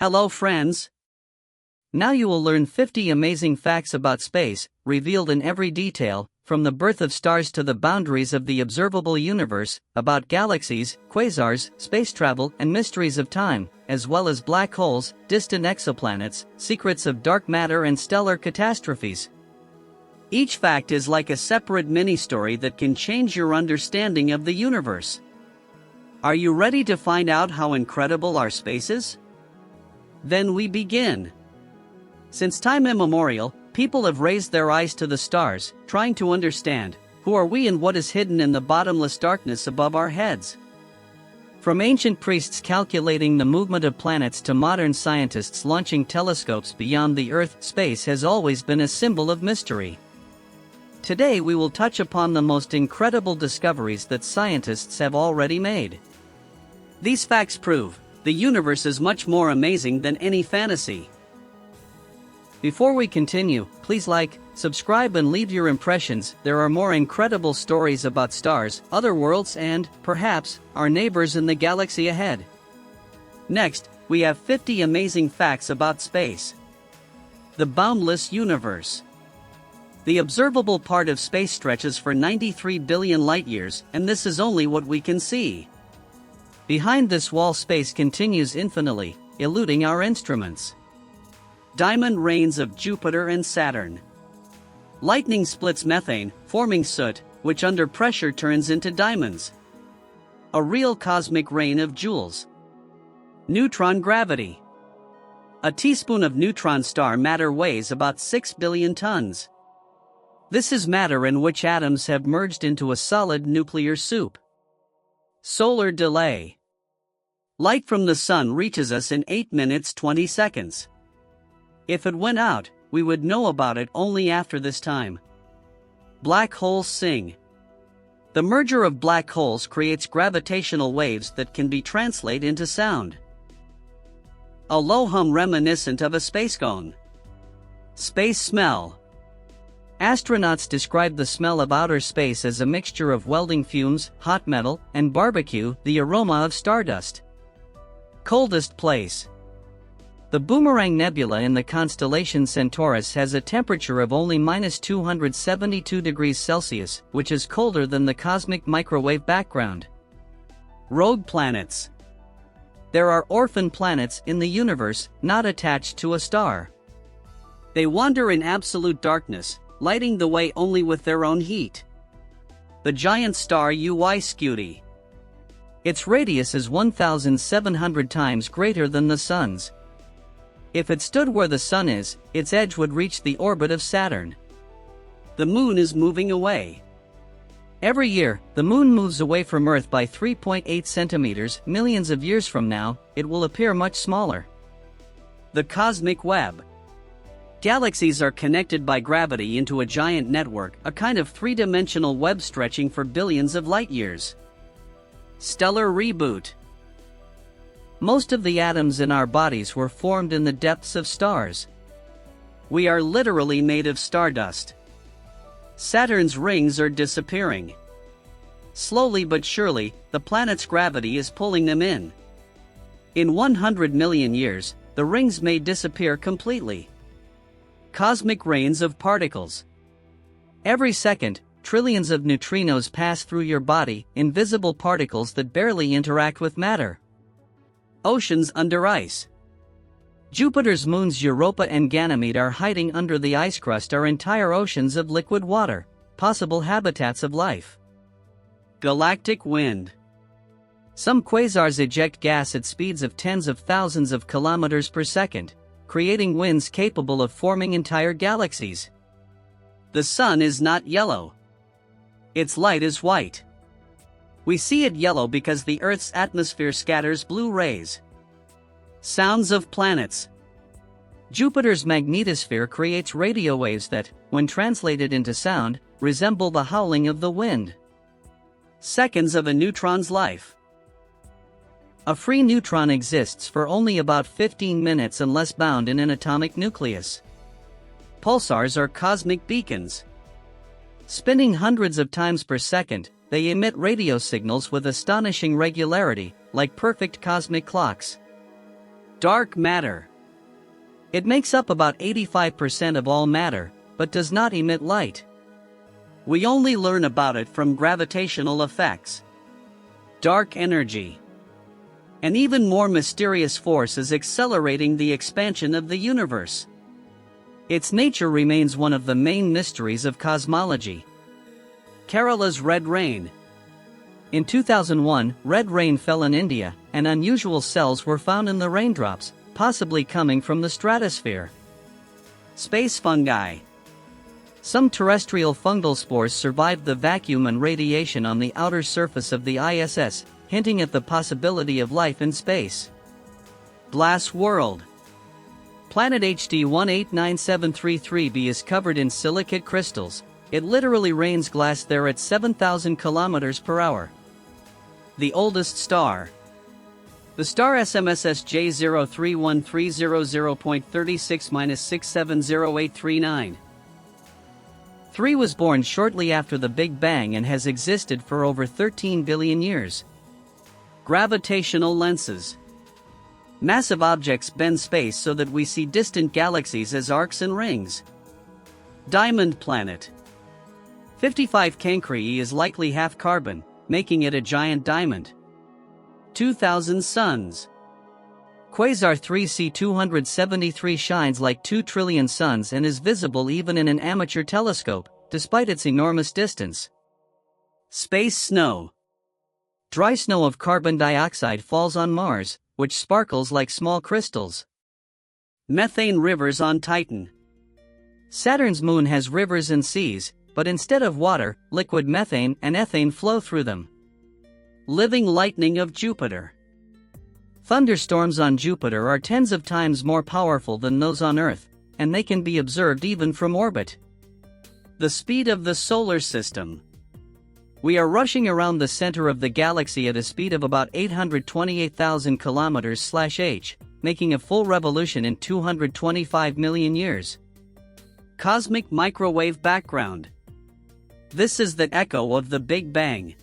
Hello friends! Now you will learn 50 amazing facts about space, revealed in every detail, from the birth of stars to the boundaries of the observable universe, about galaxies, quasars, space travel, and mysteries of time, as well as black holes, distant exoplanets, secrets of dark matter and stellar catastrophes. Each fact is like a separate mini-story that can change your understanding of the universe. Are you ready to find out how incredible our space is? Then we begin. Since time immemorial, people have raised their eyes to the stars, trying to understand, who are we and what is hidden in the bottomless darkness above our heads? From ancient priests calculating the movement of planets to modern scientists launching telescopes beyond the Earth, space has always been a symbol of mystery. Today we will touch upon the most incredible discoveries that scientists have already made. These facts prove the universe is much more amazing than any fantasy. Before we continue, please like, subscribe and leave your impressions. There are more incredible stories about stars, other worlds and, perhaps, our neighbors in the galaxy ahead. Next, we have 50 amazing facts about space. The boundless universe. The observable part of space stretches for 93 billion light-years, and this is only what we can see. Behind this wall, space continues infinitely, eluding our instruments. Diamond rains of Jupiter and Saturn. Lightning splits methane, forming soot, which under pressure turns into diamonds. A real cosmic rain of jewels. Neutron gravity. A teaspoon of neutron star matter weighs about 6 billion tons. This is matter in which atoms have merged into a solid nuclear soup. Solar delay. Light from the sun reaches us in 8 minutes 20 seconds. If it went out, we would know about it only after this time. Black holes sing. The merger of black holes creates gravitational waves that can be translated into sound. A low hum reminiscent of a space cone. Space smell. Astronauts describe the smell of outer space as a mixture of welding fumes, hot metal, and barbecue, the aroma of stardust. Coldest place. The Boomerang Nebula in the constellation Centaurus has a temperature of only -272 degrees Celsius, which is colder than the cosmic microwave background. Rogue planets. There are orphan planets in the universe, not attached to a star. They wander in absolute darkness, lighting the way only with their own heat. The giant star Uy-Scuti. Its radius is 1,700 times greater than the Sun's. If it stood where the Sun is, its edge would reach the orbit of Saturn. The Moon is moving away. Every year, the Moon moves away from Earth by 3.8 centimeters. Millions of years from now, it will appear much smaller. The cosmic web. Galaxies are connected by gravity into a giant network, a kind of three-dimensional web stretching for billions of light-years. Stellar reboot. Most of the atoms in our bodies were formed in the depths of stars. We are literally made of stardust. Saturn's rings are disappearing. Slowly but surely, the planet's gravity is pulling them in. In 100 million years, the rings may disappear completely. Cosmic rains of particles. Every second, trillions of neutrinos pass through your body, invisible particles that barely interact with matter. Oceans under ice. Jupiter's moons Europa and Ganymede are hiding under the ice crust, are entire oceans of liquid water, possible habitats of life. Galactic wind. Some quasars eject gas at speeds of tens of thousands of kilometers per second, creating winds capable of forming entire galaxies. The sun is not yellow. Its light is white. We see it yellow because the Earth's atmosphere scatters blue rays. Sounds of planets. Jupiter's magnetosphere creates radio waves that, when translated into sound, resemble the howling of the wind. Seconds of a neutron's life. A free neutron exists for only about 15 minutes unless bound in an atomic nucleus. Pulsars are cosmic beacons. Spinning hundreds of times per second, they emit radio signals with astonishing regularity, like perfect cosmic clocks. Dark matter. It makes up about 85% of all matter, but does not emit light. We only learn about it from gravitational effects. Dark energy. An even more mysterious force is accelerating the expansion of the universe. Its nature remains one of the main mysteries of cosmology. Kerala's red rain. In 2001, red rain fell in India, and unusual cells were found in the raindrops, possibly coming from the stratosphere. Space fungi. Some terrestrial fungal spores survived the vacuum and radiation on the outer surface of the ISS, hinting at the possibility of life in space. Glass world. Planet HD 189733b is covered in silicate crystals. It literally rains glass there at 7,000 kilometers per hour. The oldest star. The star SMSS J03130.36-670839. 3 was born shortly after the Big Bang and has existed for over 13 billion years. Gravitational lenses. Massive objects bend space so that we see distant galaxies as arcs and rings. Diamond planet. 55 Cancri is likely half carbon, making it a giant diamond. 2,000 suns. Quasar 3C273 shines like 2 trillion suns and is visible even in an amateur telescope, despite its enormous distance. Space snow. Dry snow of carbon dioxide falls on Mars, which sparkles like small crystals. Methane rivers on Titan. Saturn's moon has rivers and seas, but instead of water, liquid methane and ethane flow through them. Living lightning of Jupiter. Thunderstorms on Jupiter are tens of times more powerful than those on Earth, and they can be observed even from orbit. The speed of the solar system. We are rushing around the center of the galaxy at a speed of about 828,000 kilometers/h, making a full revolution in 225 million years. Cosmic microwave background. This is the echo of the Big Bang.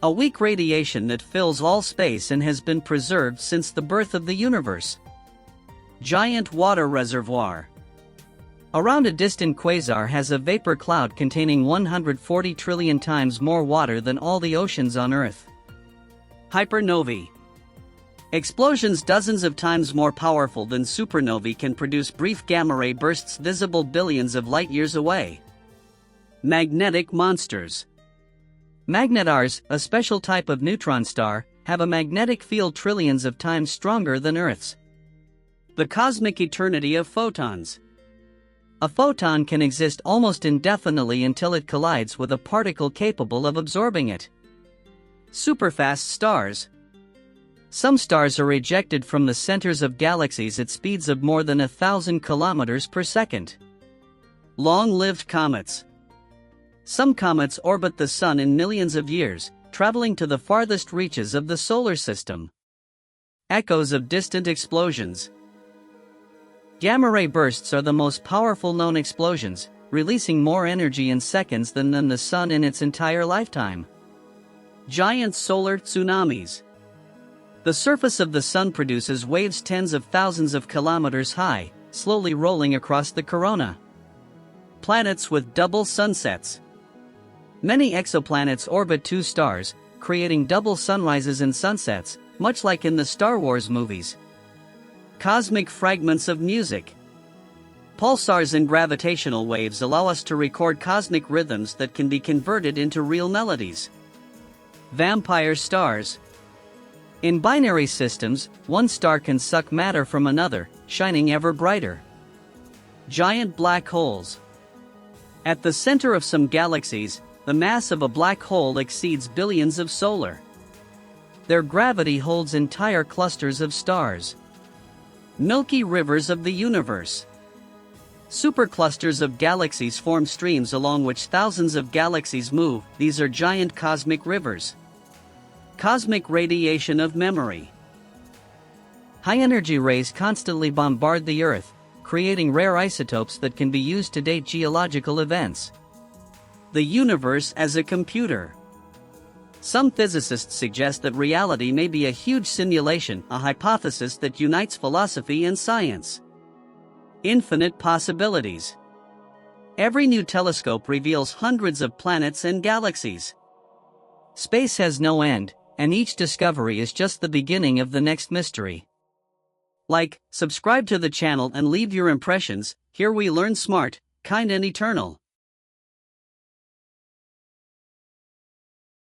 A weak radiation that fills all space and has been preserved since the birth of the universe. Giant water reservoir. Around a distant quasar has a vapor cloud containing 140 trillion times more water than all the oceans on Earth. Hypernovae. Explosions dozens of times more powerful than supernovae can produce brief gamma-ray bursts visible billions of light-years away. Magnetic monsters. Magnetars, a special type of neutron star, have a magnetic field trillions of times stronger than Earth's. The cosmic eternity of photons. A photon can exist almost indefinitely until it collides with a particle capable of absorbing it. Superfast stars. Some stars are ejected from the centers of galaxies at speeds of more than 1,000 kilometers per second. Long-lived comets. Some comets orbit the Sun in millions of years, traveling to the farthest reaches of the solar system. Echoes of distant explosions. Gamma-ray bursts are the most powerful known explosions, releasing more energy in seconds than the Sun in its entire lifetime. Giant solar tsunamis. The surface of the Sun produces waves tens of thousands of kilometers high, slowly rolling across the corona. Planets with double sunsets. Many exoplanets orbit 2 stars, creating double sunrises and sunsets, much like in the Star Wars movies. Cosmic fragments of music. Pulsars and gravitational waves allow us to record cosmic rhythms that can be converted into real melodies. Vampire stars. In binary systems, one star can suck matter from another, shining ever brighter. Giant black holes. At the center of some galaxies, the mass of a black hole exceeds billions of solar. Their gravity holds entire clusters of stars. Milky rivers of the universe. Superclusters of galaxies form streams along which thousands of galaxies move. These are giant cosmic rivers. Cosmic radiation of memory. High-energy rays constantly bombard the Earth, creating rare isotopes that can be used to date geological events. The universe as a computer. Some physicists suggest that reality may be a huge simulation, a hypothesis that unites philosophy and science. Infinite possibilities. Every new telescope reveals hundreds of planets and galaxies. Space has no end, and each discovery is just the beginning of the next mystery. Like, subscribe to the channel and leave your impressions. Here we learn smart, kind and eternal.